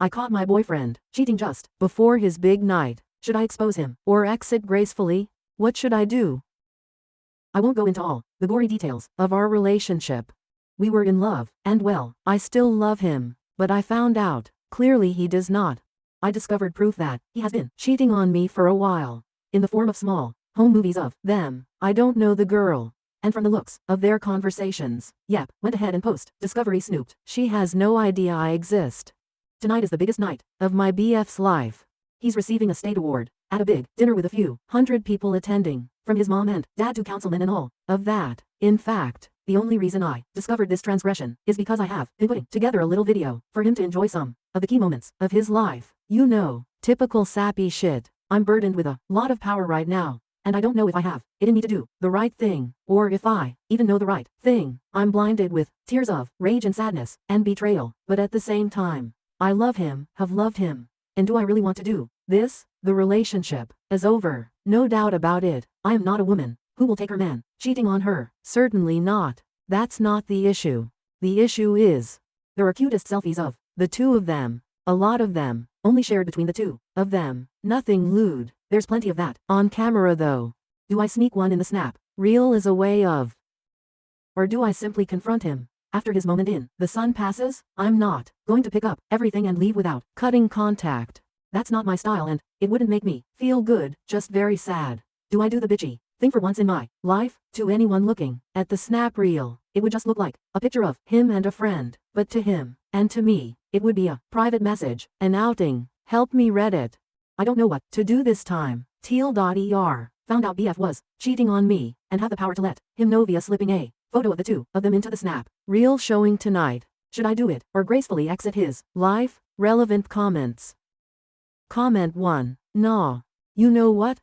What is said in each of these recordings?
I caught my boyfriend cheating just before his big night. Should I expose him or exit gracefully? What should I do? I won't go into all the gory details of our relationship. We were in love, and well, I still love him, but I found out, clearly he does not. I discovered proof that he has been cheating on me for a while, in the form of small home movies of them. I don't know the girl, and from the looks of their conversations, yep, went ahead and post-discovery snooped. She has no idea I exist. Tonight is the biggest night of my BF's life. He's receiving a state award at a big dinner with a few hundred people attending, from his mom and dad to councilmen and all of that. In fact, the only reason I discovered this transgression is because I have been putting together a little video for him to enjoy some of the key moments of his life. You know, typical sappy shit. I'm burdened with a lot of power right now, and I don't know if I have it in me to do the right thing, or if I even know the right thing. I'm blinded with tears of rage and sadness and betrayal, but at the same time, I love him, have loved him. And do I really want to do this? The relationship is over, no doubt about it. I am not a woman who will take her man cheating on her. Certainly not. That's not the issue. The issue is, there are cutest selfies of the two of them. A lot of them, only shared between the two of them. Nothing lewd. There's plenty of that on camera though. Do I sneak one in the snap reel as a way of? Or do I simply confront him? After his moment in the sun passes, I'm not going to pick up everything and leave without cutting contact. That's not my style, and it wouldn't make me feel good, just very sad. Do I do the bitchy thing for once in my life? To anyone looking at the snap reel, it would just look like a picture of him and a friend, but to him, and to me, it would be a private message, an outing. Help me Reddit. I don't know what to do this time. Teal.er found out BF was cheating on me, and have the power to let him know via slipping a photo of the two of them into the snap reel showing tonight. Should I do it or gracefully exit his life? Relevant comments. Comment 1. Nah. You know what?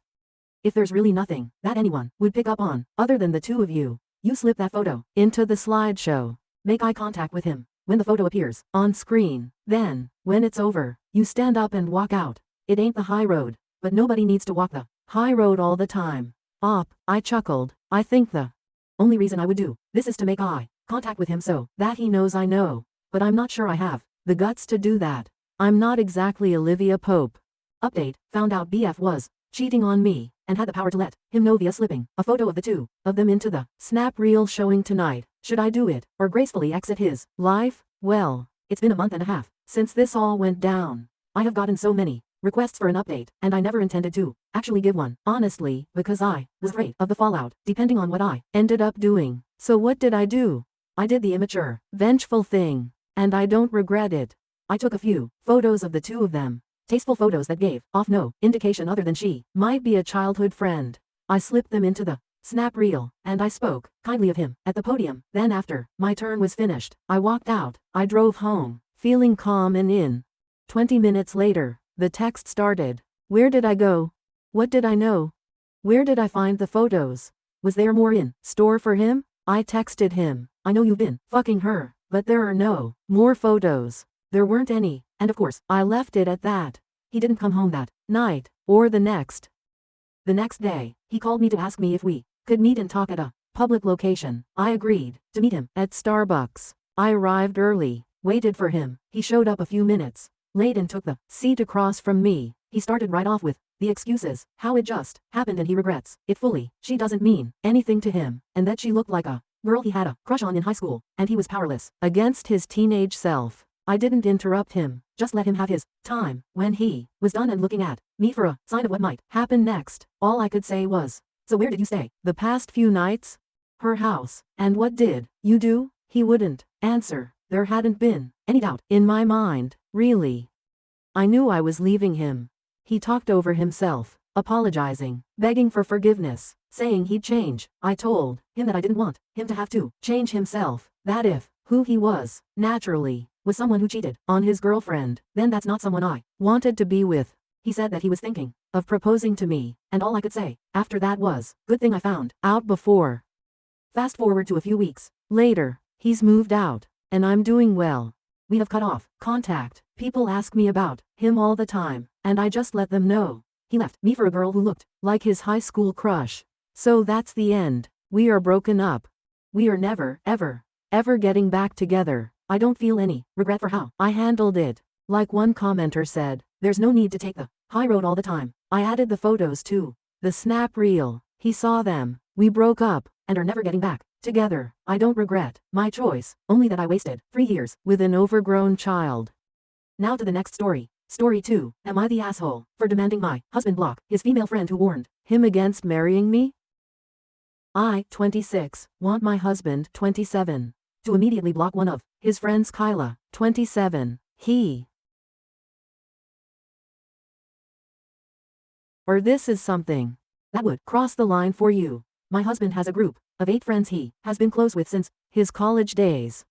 If there's really nothing that anyone would pick up on, other than the two of you, you slip that photo into the slideshow. Make eye contact with him when the photo appears on screen. Then, when it's over, you stand up and walk out. It ain't the high road, but nobody needs to walk the high road all the time. I chuckled. I think the only reason I would do this is to make eye contact with him so that he knows I know. But I'm not sure I have the guts to do that. I'm not exactly Olivia Pope. Update, found out BF was cheating on me, and had the power to let him know via slipping a photo of the two of them into the snap reel showing tonight. Should I do it, or gracefully exit his life? Well, it's been a month and a half since this all went down. I have gotten so many requests for an update, and I never intended to actually give one, honestly, because I was afraid of the fallout, depending on what I ended up doing. So what did I do? I did the immature, vengeful thing, and I don't regret it. I took a few photos of the two of them. Tasteful photos that gave off no indication other than she might be a childhood friend. I slipped them into the snap reel, and I spoke kindly of him at the podium. Then after my turn was finished, I walked out. I drove home, feeling calm and in. 20 minutes later, the text started. Where did I go? What did I know? Where did I find the photos? Was there more in store for him? I texted him. I know you've been fucking her, but there are no more photos. There weren't any, and of course, I left it at that. He didn't come home that night, or the next. The next day, he called me to ask me if we could meet and talk at a public location. I agreed to meet him at Starbucks. I arrived early, waited for him. He showed up a few minutes late and took the seat across from me. He started right off with the excuses, how it just happened and he regrets it fully. She doesn't mean anything to him, and that she looked like a girl he had a crush on in high school, and he was powerless against his teenage self. I didn't interrupt him, just let him have his time. When he was done and looking at me for a sign of what might happen next, all I could say was, so where did you stay the past few nights? Her house. And what did you do? He wouldn't answer. There hadn't been any doubt in my mind, really. I knew I was leaving him. He talked over himself, apologizing, begging for forgiveness, saying he'd change. I told him that I didn't want him to have to change himself, that if who he was, naturally, was someone who cheated on his girlfriend, then that's not someone I wanted to be with. He said that he was thinking of proposing to me, and all I could say after that was, good thing I found out before. Fast forward to a few weeks later, he's moved out, and I'm doing well. We have cut off contact. People ask me about him all the time, and I just let them know. He left me for a girl who looked like his high school crush. So that's the end. We are broken up. We are never, ever, ever getting back together. I don't feel any regret for how I handled it. Like one commenter said, there's no need to take the high road all the time. I added the photos to the snap reel. He saw them. We broke up, and are never getting back together. I don't regret my choice, only that I wasted 3 years with an overgrown child. Now to the next story. Story 2. Am I the asshole for demanding my husband block his female friend who warned him against marrying me? I, 26, want my husband, 27, to immediately block one of his friends, Kyla, 27. He or this is something that would cross the line for you. My husband has a group of 8 friends he has been close with since his college days.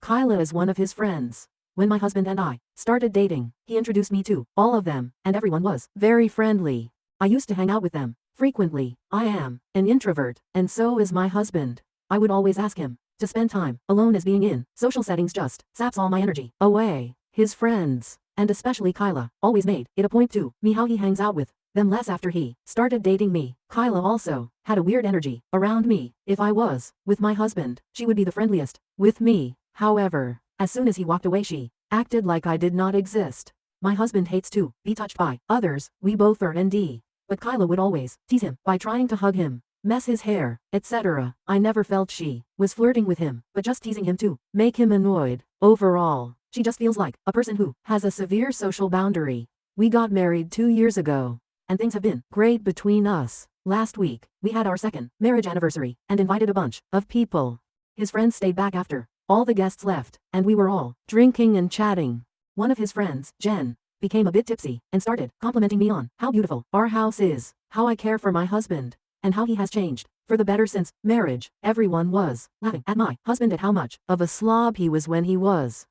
Kyla is one of his friends. When my husband and I started dating, he introduced me to all of them, and everyone was very friendly. I used to hang out with them frequently. I am an introvert, and so is my husband. I would always ask him to spend time alone, as being in social settings just saps all my energy away. His friends, and especially Kyla, always made it a point to me how he hangs out with them less after he started dating me. Kyla also had a weird energy around me. If I was with my husband, she would be the friendliest with me. However, as soon as he walked away, she acted like I did not exist. My husband hates to be touched by others. We both are ND. But Kyla would always tease him by trying to hug him, mess his hair, etc. I never felt she was flirting with him, but just teasing him to make him annoyed. Overall, she just feels like a person who has a severe social boundary. We got married 2 years ago, and things have been great between us. Last week, we had our 2nd marriage anniversary and invited a bunch of people. His friends stayed back after all the guests left, and we were all drinking and chatting. One of his friends, Jen, became a bit tipsy and started complimenting me on how beautiful our house is, how I care for my husband, and how he has changed for the better since marriage. Everyone was laughing at my husband at how much of a slob he was when he was.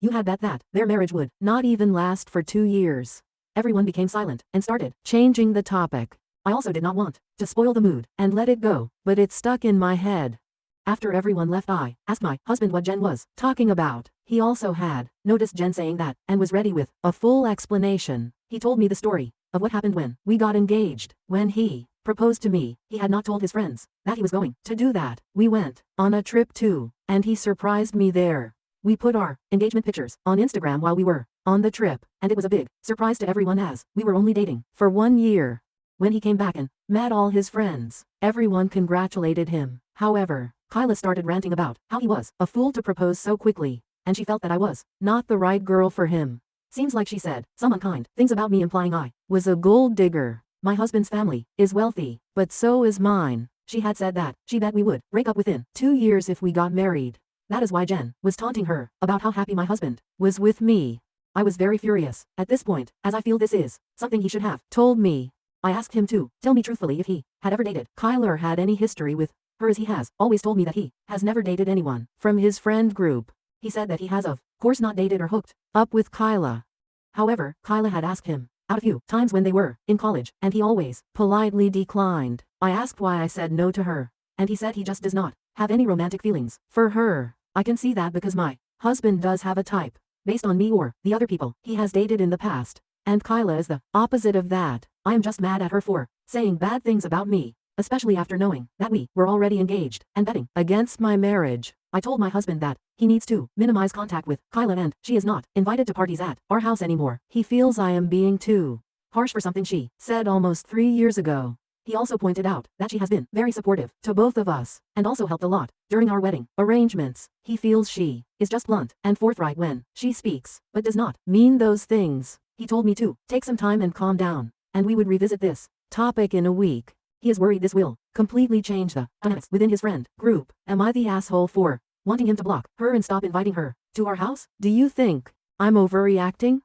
You had bet that their marriage would not even last for 2 years. Everyone became silent and started changing the topic. I also did not want to spoil the mood and let it go, but it stuck in my head. After everyone left, I asked my husband what Jen was talking about. He also had noticed Jen saying that and was ready with a full explanation. He told me the story of what happened when we got engaged. When he proposed to me, he had not told his friends that he was going to do that. We went on a trip too, and he surprised me there. We put our engagement pictures on Instagram while we were on the trip, and it was a big surprise to everyone as we were only dating for 1 year. When he came back and met all his friends, everyone congratulated him. However, Kyla started ranting about how he was a fool to propose so quickly, and she felt that I was not the right girl for him. Seems like she said some unkind things about me, implying I was a gold digger. My husband's family is wealthy, but so is mine. She had said that she bet we would break up within 2 years if we got married. That is why Jen was taunting her about how happy my husband was with me. I was very furious at this point, as I feel this is something he should have told me. I asked him to tell me truthfully if he had ever dated Kyla or had any history with her, as he has always told me that he has never dated anyone from his friend group. He said that he has of course not dated or hooked up with Kyla. However, Kyla had asked him out a few times when they were in college, and he always politely declined. I asked why I said no to her, and he said he just does not have any romantic feelings for her. I can see that because my husband does have a type, based on me or the other people he has dated in the past, and Kyla is the opposite of that. I am just mad at her for saying bad things about me, especially after knowing that we were already engaged and betting against my marriage. I told my husband that he needs to minimize contact with Kyla and she is not invited to parties at our house anymore. He feels I am being too harsh for something she said almost 3 years ago. He also pointed out that she has been very supportive to both of us, and also helped a lot during our wedding arrangements. He feels she is just blunt and forthright when she speaks, but does not mean those things. He told me to take some time and calm down, and we would revisit this topic in a week. He is worried this will completely change the dynamics within his friend group. Am I the asshole for wanting him to block her and stop inviting her to our house? Do you think I'm overreacting?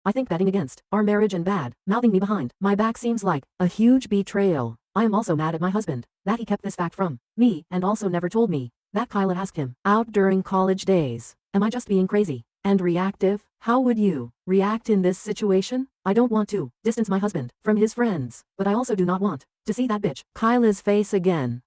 I think betting against our marriage and bad mouthing me behind my back seems like a huge betrayal. I am also mad at my husband that he kept this fact from me and also never told me that Kyla asked him out during college days. Am I just being crazy and reactive? How would you react in this situation? I don't want to distance my husband from his friends, but I also do not want to see that bitch Kyla's face again.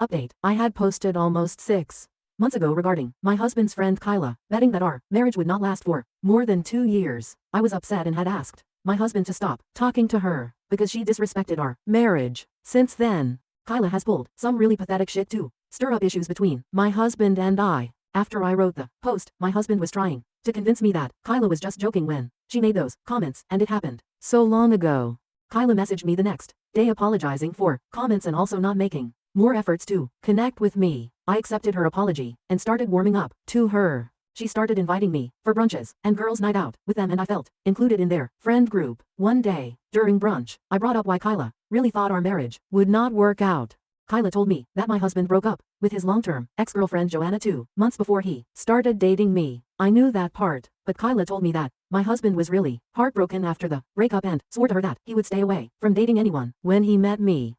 Update: I had posted almost 6 months ago regarding my husband's friend Kyla, betting that our marriage would not last for more than 2 years. I was upset and had asked my husband to stop talking to her because she disrespected our marriage. Since then, Kyla has pulled some really pathetic shit to stir up issues between my husband and I. After I wrote the post, my husband was trying to convince me that Kyla was just joking when she made those comments, and it happened so long ago. Kyla messaged me the next day apologizing for comments and also not making more efforts to connect with me. I accepted her apology and started warming up to her. She started inviting me for brunches and girls' night out with them, and I felt included in their friend group. One day, during brunch, I brought up why Kyla really thought our marriage would not work out. Kyla told me that my husband broke up with his long-term ex-girlfriend Joanna 2 months before he started dating me. I knew that part, but Kyla told me that my husband was really heartbroken after the breakup and swore to her that he would stay away from dating anyone when he met me.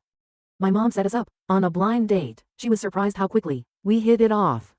My mom set us up on a blind date. She was surprised how quickly we hit it off.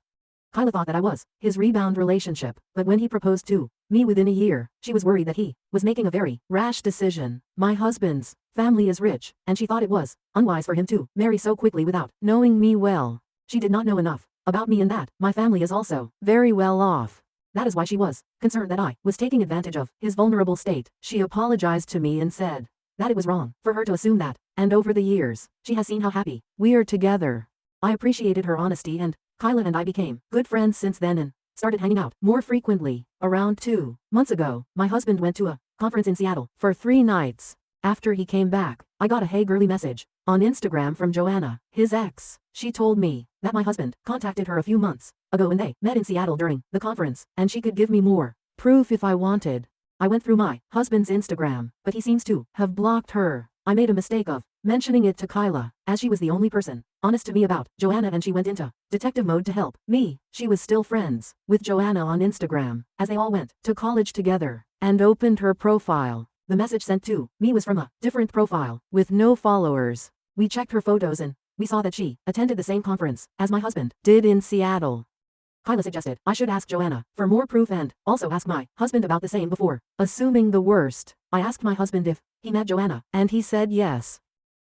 Kyla thought that I was his rebound relationship, but when he proposed to me within a year, she was worried that he was making a very rash decision. My husband's family is rich, and she thought it was unwise for him to marry so quickly without knowing me well. She did not know enough about me and that my family is also very well off. That is why she was concerned that I was taking advantage of his vulnerable state. She apologized to me and said that it was wrong for her to assume that, and over the years, she has seen how happy we are together. I appreciated her honesty, and Kyla and I became good friends since then and started hanging out more frequently. Around 2 months ago, my husband went to a conference in Seattle for 3 nights. After he came back, I got a "Hey girly" message on Instagram from Joanna, his ex. She told me that my husband contacted her a few months ago when they met in Seattle during the conference, and she could give me more proof if I wanted. I went through my husband's Instagram, but he seems to have blocked her. I made a mistake of mentioning it to Kyla, as she was the only person honest to me about Joanna, and she went into detective mode to help me. She was still friends with Joanna on Instagram, as they all went to college together, and opened her profile. The message sent to me was from a different profile, with no followers. We checked her photos and we saw that she attended the same conference as my husband did in Seattle. Kyla suggested I should ask Joanna for more proof and also ask my husband about the same before assuming the worst. I asked my husband if he met Joanna, and he said yes.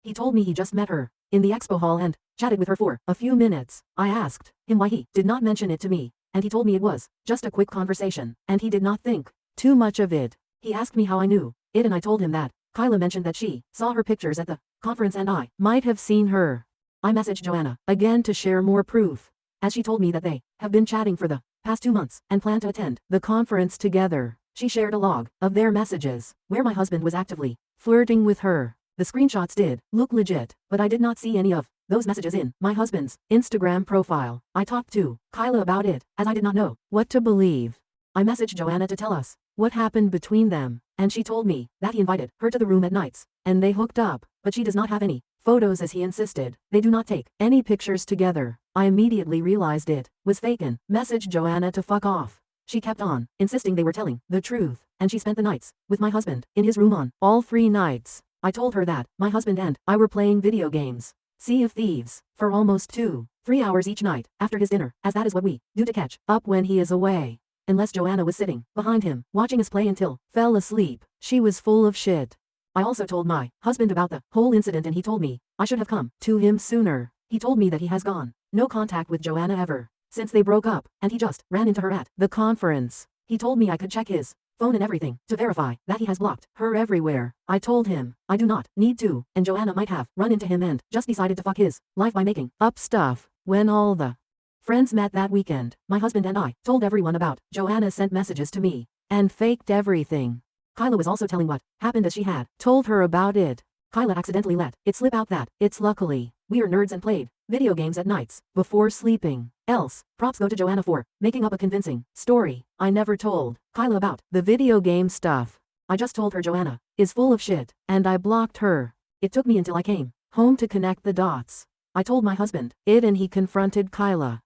He told me he just met her in the expo hall and chatted with her for a few minutes. I asked him why he did not mention it to me, and he told me it was just a quick conversation, and he did not think too much of it. He asked me how I knew it, and I told him that Kyla mentioned that she saw her pictures at the conference and I might have seen her. I messaged Joanna again to share more proof, as she told me that they have been chatting for the past 2 months and plan to attend the conference together. She shared a log of their messages, where my husband was actively flirting with her. The screenshots did look legit, but I did not see any of those messages in my husband's Instagram profile. I talked to Kyla about it, as I did not know what to believe. I messaged Joanna to tell us what happened between them, and she told me that he invited her to the room at nights, and they hooked up, but she does not have any photos as he insisted. They do not take any pictures together. I immediately realized it was fake and messaged Joanna to fuck off. She kept on insisting they were telling the truth, and she spent the nights with my husband in his room on all 3 nights. I told her that my husband and I were playing video games, Sea of Thieves, for almost 2-3 hours each night after his dinner, as that is what we do to catch up when he is away. Unless Joanna was sitting behind him, watching us play until fell asleep. She was full of shit. I also told my husband about the whole incident, and he told me I should have come to him sooner. He told me that he has gone no contact with Joanna ever since they broke up, and he just ran into her at the conference. He told me I could check his phone and everything to verify that he has blocked her everywhere. I told him I do not need to, and Joanna might have run into him and just decided to fuck his life by making up stuff. When all the friends met that weekend, my husband and I told everyone about Joanna sent messages to me and faked everything. Kyla was also telling what happened, as she had told her about it. Kyla accidentally let it slip out that it's luckily we are nerds and played video games at nights before sleeping. Else, props go to Joanna for making up a convincing story. I never told Kyla about the video game stuff. I just told her Joanna is full of shit, and I blocked her. It took me until I came home to connect the dots. I told my husband it, and he confronted Kyla.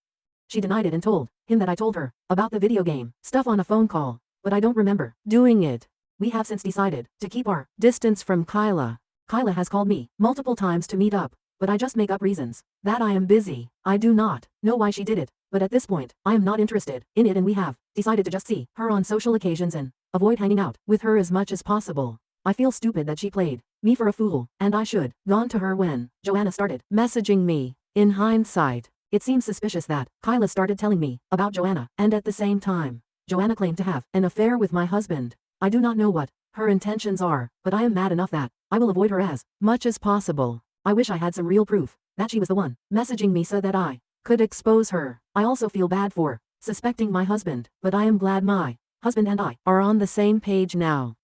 She denied it and told him that I told her about the video game stuff on a phone call, but I don't remember doing it. We have since decided to keep our distance from Kyla. Kyla has called me multiple times to meet up, but I just make up reasons that I am busy. I do not know why she did it, but at this point, I am not interested in it, and we have decided to just see her on social occasions and avoid hanging out with her as much as possible. I feel stupid that she played me for a fool, and I should gone to her when Joanna started messaging me. In hindsight, it seems suspicious that Kyla started telling me about Joanna, and at the same time, Joanna claimed to have an affair with my husband. I do not know what her intentions are, but I am mad enough that I will avoid her as much as possible. I wish I had some real proof that she was the one messaging me so that I could expose her. I also feel bad for suspecting my husband, but I am glad my husband and I are on the same page now.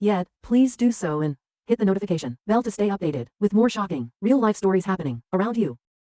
Yet, please do so and hit the notification bell to stay updated with more shocking, real-life stories happening around you.